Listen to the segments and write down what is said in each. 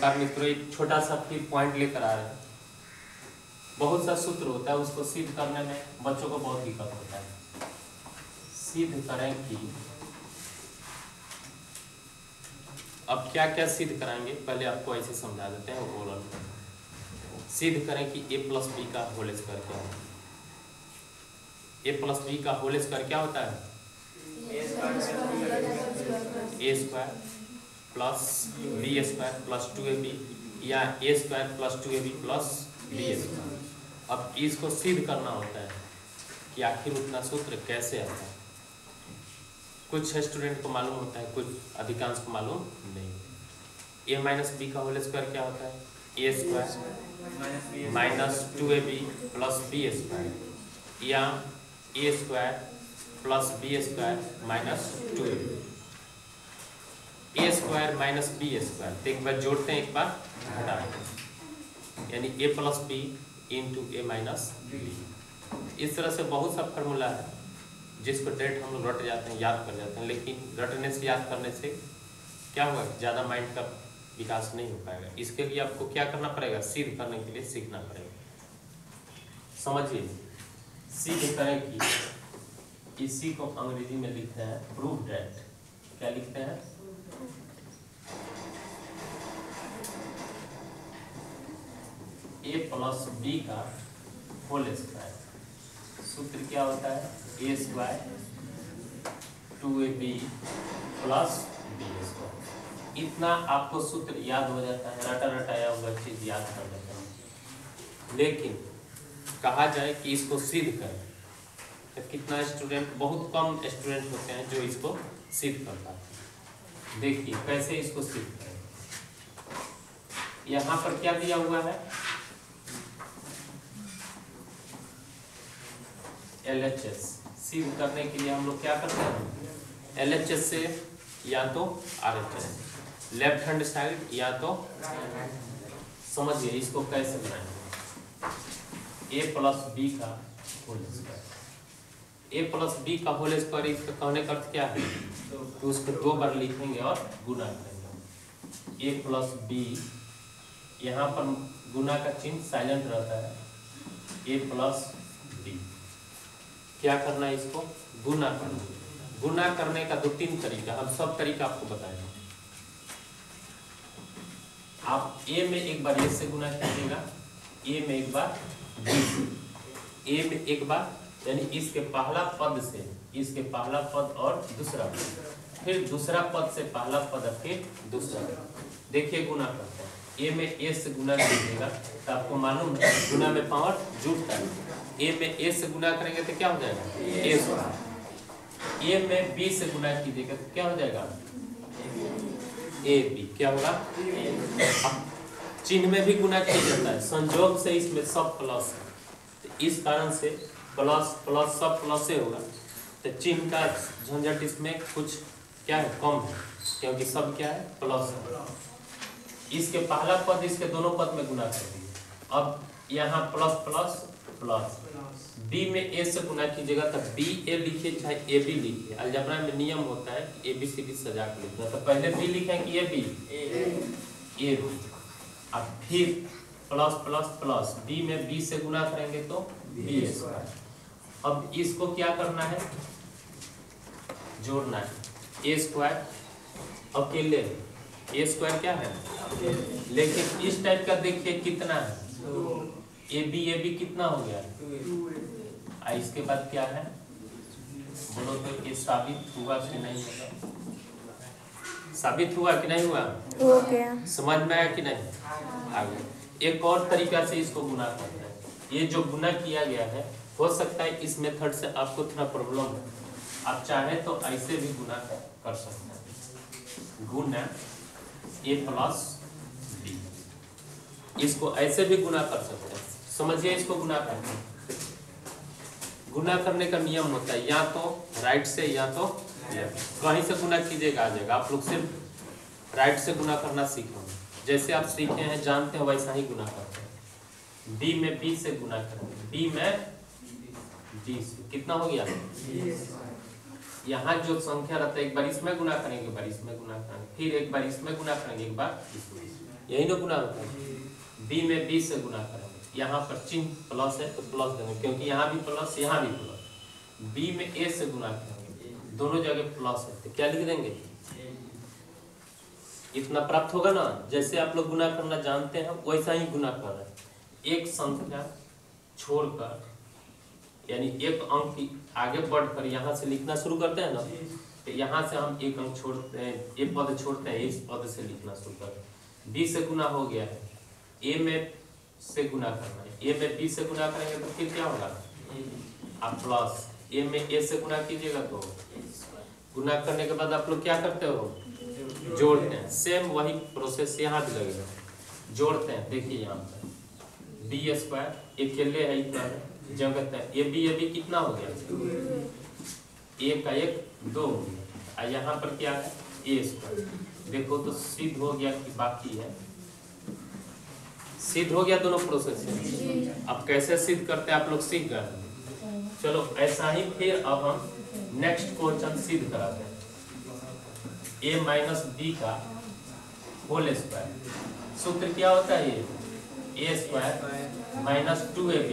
नमस्कार मित्रों, एक छोटा सा फिर पॉइंट लेकर आ रहे हैं। बहुत सा सूत्र होता है, उसको सिद्ध करने में बच्चों को बहुत दिक्कत होता है। सिद्ध करें कि अब क्या क्या सिद्ध कराएंगे, पहले आपको ऐसे समझा देते हैं। ओवरऑल सिद्ध करें कि a प्लस बी का होल स्क्वायर क्या है। a प्लस बी का होल स्क्वायर क्या होता है? a square plus B square plus 2ab या a square plus 2ab plus B square. अब इसको सिद्ध करना होता है कि आखिर उतना सूत्र कैसे आता है। कुछ स्टूडेंट को मालूम होता है, कुछ अधिकांश को मालूम नहीं। a माइनस बी का होल स्क्वायर क्या होता है? a square minus 2ab plus B square या a square plus B square minus 2ab। A square minus b square, तो एक बार जोड़ते हैं, एक बार घटाएंगे, यानी a plus b into a minus b. इस तरह से बहुत सा फॉर्मूला है जिसको डायरेक्ट हम लोग रट जाते हैं, याद कर जाते हैं। लेकिन रटने से, याद करने से क्या होगा, ज़्यादा माइंड का विकास नहीं हो पाएगा। इसके लिए आपको क्या करना पड़ेगा? सिद्ध करने के लिए सीखना पड़ेगा। समझिए, सिद्ध करें कि इसी को अंग्रेजी में लिखते हैं प्रूव दैट। क्या लिखते हैं? a प्लस बी का होल स्क्वायर। सूत्र क्या होता है? a square 2ab plus B square. इतना आपको सूत्र याद हो जाता है, रटा रटाया हुआ चीज याद कर लेते हैं। लेकिन कहा जाए कि इसको सिद्ध करें तो कितना स्टूडेंट, बहुत कम स्टूडेंट होते हैं जो इसको सिद्ध कर पाते हैं। देखिए कैसे इसको सिद्ध करें। यहाँ पर क्या दिया हुआ है? LHS। सिद्ध करने के लिए हम लोग क्या करते हैं? LHS से या तो RHS, लेफ्ट हैंड साइड या तो। समझिए इसको कैसे बनाएंगे। a प्लस बी का whole square. a plus B का होल स्क्वायर, इसका कहने का अर्थ क्या है? तो उसको दो बार लिखेंगे और गुना करेंगे। a प्लस बी, यहाँ पर गुना का चिन्ह साइलेंट रहता है। a प्लस बी, क्या करना है? इसको गुना करना। गुना करने का 2-3 तरीका, हम सब तरीका आपको बताएंगे। आप a में एक बार a से गुना कीजिएगा, a में एक बार b से, a में एक बार, यानी इसके पहला पद से, इसके पहला पद और दूसरा पद, फिर दूसरा पद से पहला पद और फिर दूसरा पद। देखिए गुना करते हैं। a में a से गुना कीजिएगा तो आपको मालूम है गुना में पावर जुटता है। a में a से गुना करेंगे तो क्या हो जाएगा? a square. a में b से गुना कीजिएगा तो क्या हो जाएगा? ab। क्या होगा? चिन्ह में भी गुना किया जाता है, संयोग से इसमें सब प्लस है, तो इस कारण से प्लस प्लस सब प्लस से होगा। तो चिन्ह का झंझट इसमें कुछ क्या है, कम है, क्योंकि सब क्या है, प्लस है। इसके पहला पद इसके दोनों पद में गुना कर दिए। अब यहाँ प्लस प्लस प्लस, b में a से गुना कीजिएगा तो b a लिखिए चाहे a b लिखिए। अलजेब्रा में नियम होता है a b c d सजा के लिखना, तो पहले b लिखें कि a b, a b। अब फिर प्लस प्लस प्लस, b में b से गुना करेंगे तो b स्क्वायर। अब इसको क्या करना है? जोड़ना है। a स्क्वायर अकेले, a स्क्वायर क्या है, लेकिन इस टाइप का देखिए कितना है, ab कितना हो गया? इसके बाद क्या है बोलो तो? ये साबित हुआ कि नहीं हुआ? साबित हुआ कि नहीं हुआ? हो गया। समझ में आया कि नहीं? आगे एक और तरीका से इसको गुना करते हैं। ये जो गुना किया गया है, हो सकता है इस मेथड से आपको थोड़ा प्रॉब्लम है, आप चाहे तो ऐसे भी गुना कर सकते हैं। गुना a प्लस बी, इसको ऐसे भी गुना कर सकते हैं। समझिए इसको गुना करते हैं। गुना करने का नियम होता है या तो राइट से या तो लेफ्ट, कहीं से गुना कीजिएगा आ जाएगा। आप लोग सिर्फ राइट से गुना करना सीखेंगे, जैसे आप सीखे हैं जानते हैं वैसा ही गुना करते हैं। b में b से गुना करेंगे, b में d से, कितना हो गया? यहाँ जो संख्या रहता है एक बार इसमें गुना करेंगे, एक बार इसमें गुना करेंगे, फिर एक बार इसमें गुना करेंगे, एक बार इसमें। यही ना गुना होता है। बी में बी से गुना करेंगे, यहाँ पर चिन्ह प्लस है तो प्लस देंगे क्योंकि यहाँ भी प्लस यहाँ भी प्लस। बी में ए से गुना करेंगे, दोनों जगह प्लस है तो क्या लिख देंगे, इतना प्राप्त होगा ना। जैसे आप लोग गुना करना जानते हैं वैसा ही गुना कर रहे हैं। एक संख्या छोड़कर यानी एक अंक की आगे बढ़कर यहाँ से लिखना शुरू करते हैं ना, तो यहाँ से हम एक अंक छोड़ते हैं, एक पद छोड़ते हैं, इस पद से लिखना शुरू करते हैं। बी से गुना हो गया है, ए में से गुना करना है, ए में बी से गुना करेंगे तो फिर क्या होगा, आप प्लस ए में ए से गुना कीजिएगा तो गुना करने के बाद आप लोग क्या करते हो, जोड़ते हैं। सेम वही प्रोसेस यहाँ भी लगेगा, जोड़ते हैं। देखिए यहाँ पर बी स्क्वायर अकेले है इतना जगत है, ए बी कितना हो गया, एक का एक दो हो गया, और यहाँ पर क्या है ए स्क्वायर। देखो तो सिद्ध हो गया कि बाकी है, सिद्ध हो गया दोनों प्रोसेस से। अब कैसे सिद्ध करते हैं आप लोग सीख गए। चलो ऐसा ही फिर अब हम नेक्स्ट क्वेश्चन सिद्ध कराते हैं। ए माइनस बी का होल स्क्वायर सूत्र क्या होता है, ये A square minus 2ab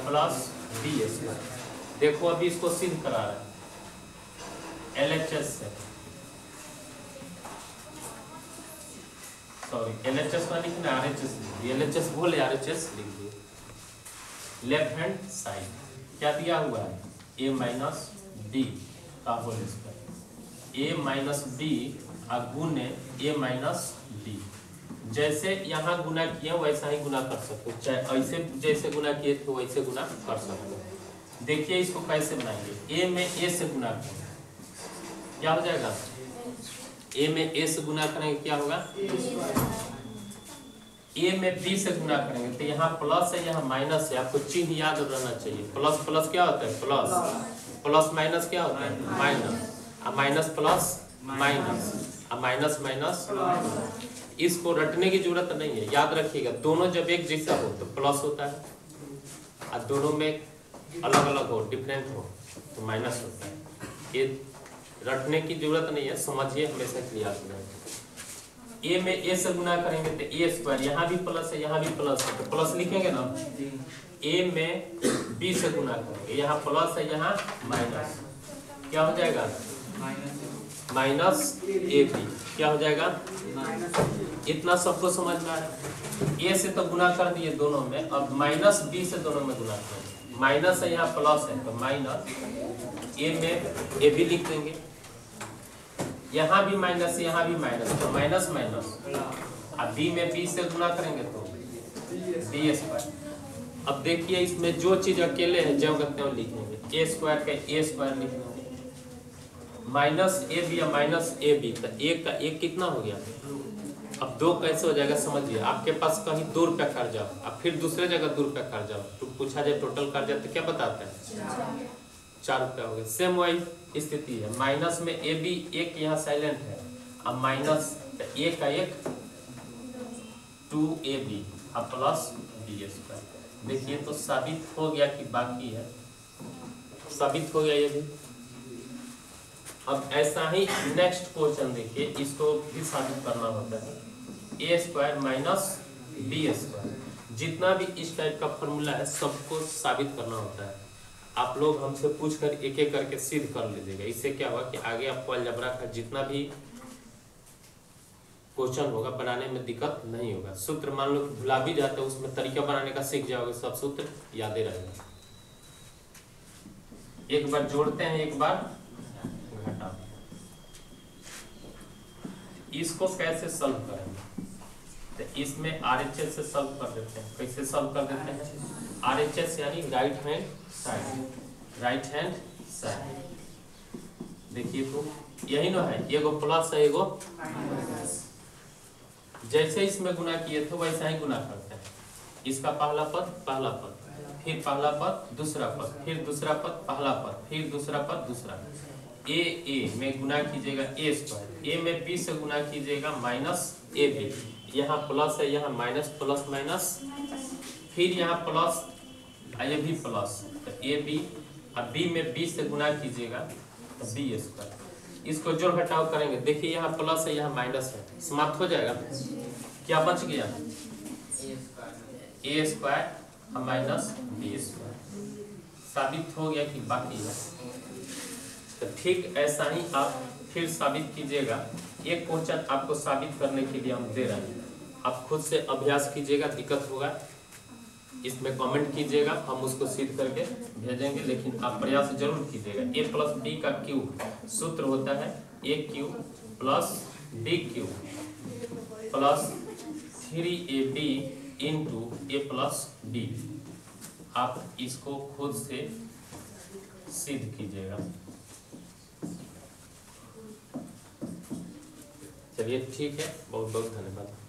plus B square. देखो अभी इसको सिद्ध करा रहे हैं LHS से, सॉरी LHS में लिखना RHS लिख दिए, LHS बोले RHS लिख दिए। लेफ्ट हैंड साइड क्या दिया हुआ है, a माइनस बी का whole square, a minus b गुने a माइनस बी। जैसे यहाँ गुना किया वैसा ही गुना कर सकते हो, चाहे ऐसे जैसे गुना किए थे वैसे गुना कर सकते हो। देखिए इसको कैसे बनाएंगे, a में a से गुना करेंगे क्या हो जाएगा, a में a से गुना करेंगे क्या होगा, a में b से गुना करेंगे तो यहाँ प्लस है यहाँ माइनस है, आपको चिन्ह याद रहना चाहिए। प्लस प्लस क्या होता है प्लस, प्लस माइनस क्या होता है minus, minus plus minus, minus minus. इसको रटने की जरूरत नहीं है, याद रखिएगा दोनों जब एक जैसा हो तो प्लस होता है, और दोनों में अलग अलग हो डिफरेंट हो तो माइनस होता है। ये रटने की जरूरत नहीं है, समझिए हमेशा क्लियर करें। ए में ए से गुना करेंगे तो ए स्क्वायर, यहाँ भी प्लस है यहाँ भी प्लस है तो प्लस लिखेंगे ना। ए में बी से गुना करेंगे, यहाँ प्लस है यहाँ माइनस, क्या हो जाएगा माइनस ए बी, क्या हो जाएगा। इतना सबको समझ में आया। ए से तो गुना कर दिए दोनों में, अब माइनस बी से दोनों में गुना करेंगे। माइनस है यहाँ प्लस है तो माइनस ए में ए बी लिख देंगे, यहाँ भी माइनस यहाँ भी माइनस तो माइनस माइनस, अब बी में बी से गुना करेंगे तो बी स्क्वायर। अब देखिए इसमें जो चीज अकेले है जो करते हैं लिखेंगे, ए स्क्वायर का ए स्क्वायर लिखेंगे, माइनस ए बी या माइनस ए बी तो एक का एक कितना हो गया। अब दो कैसे हो जाएगा समझिए, आपके पास कहीं 2 रुपया कर्जा अब फिर दूसरे जगह 2 रुपया कर्जा तो पूछा जाए टोटल कर्जा तो क्या बताते हैं 4 रुपया हो गया। सेम वही स्थिति है, माइनस में ए बी एक यहाँ साइलेंट है, अब माइनस ए का एक 2ab अब प्लस बी स्क्वायर। देखिए तो साबित हो गया कि बाकी है, साबित हो गया ये भी। अब ऐसा ही नेक्स्ट क्वेश्चन देखिए, इसको भी साबित करना होता है। ए स्क्वायर माइनस बी स्क्वायर, जितना भी इस टाइप का फॉर्मूला है सबको साबित करना होता है। आप लोग हमसे पूछकर एक एक करके सिद्ध कर लीजिएगा। इससे क्या होगा कि आगे आपको अलजेब्रा का जितना भी क्वेश्चन होगा बनाने में दिक्कत नहीं होगा। सूत्र मान लो भुला भी जाते हो उसमें तरीका बनाने का सीख जाओगे, सब सूत्र याद रहेगा। एक बार जोड़ते हैं एक बार घटा, इसको कैसे सॉल्व करेंगे तो इसमें RHS से सॉल्व कर देते हैं। कैसे सॉल्व कर देते हैं, RHS यानी right hand side, right hand side. देखिए तो यही ना है, एगो प्लस है एगो माइनस। जैसे इसमें गुना किए थे वैसा ही गुना करते हैं। इसका पहला पद फिर पहला पद दूसरा पद फिर दूसरा पद पहला पद फिर दूसरा पद दूसरा। ए में गुना कीजिएगा ए स्क्वायर, ए में बी से गुना कीजिएगा माइनस ए बी, यहाँ प्लस है यहाँ माइनस प्लस माइनस, फिर यहाँ प्लस ये भी प्लस तो ए बी, अब बी में बी से गुना कीजिएगा तो बी स्क्वायर। इसको जोड़ घटाव करेंगे, देखिए यहाँ प्लस है यहाँ माइनस है, समाप्त हो जाएगा। क्या बच गया, ए स्क्वायर माइनस बी स्क्वायर। साबित हो गया कि बाकी है। तो ठीक ऐसा ही आप फिर साबित कीजिएगा। एक क्वेश्चन आपको साबित करने के लिए हम दे रहे हैं, आप खुद से अभ्यास कीजिएगा, दिक्कत होगा इसमें कमेंट कीजिएगा, हम उसको सिद्ध करके भेजेंगे, लेकिन आप प्रयास जरूर कीजिएगा। ए प्लस बी का क्यूब सूत्र होता है A cube plus B cube plus 3ab into A plus B. आप इसको खुद से सिद्ध कीजिएगा। चलिए ठीक है, बहुत बहुत धन्यवाद।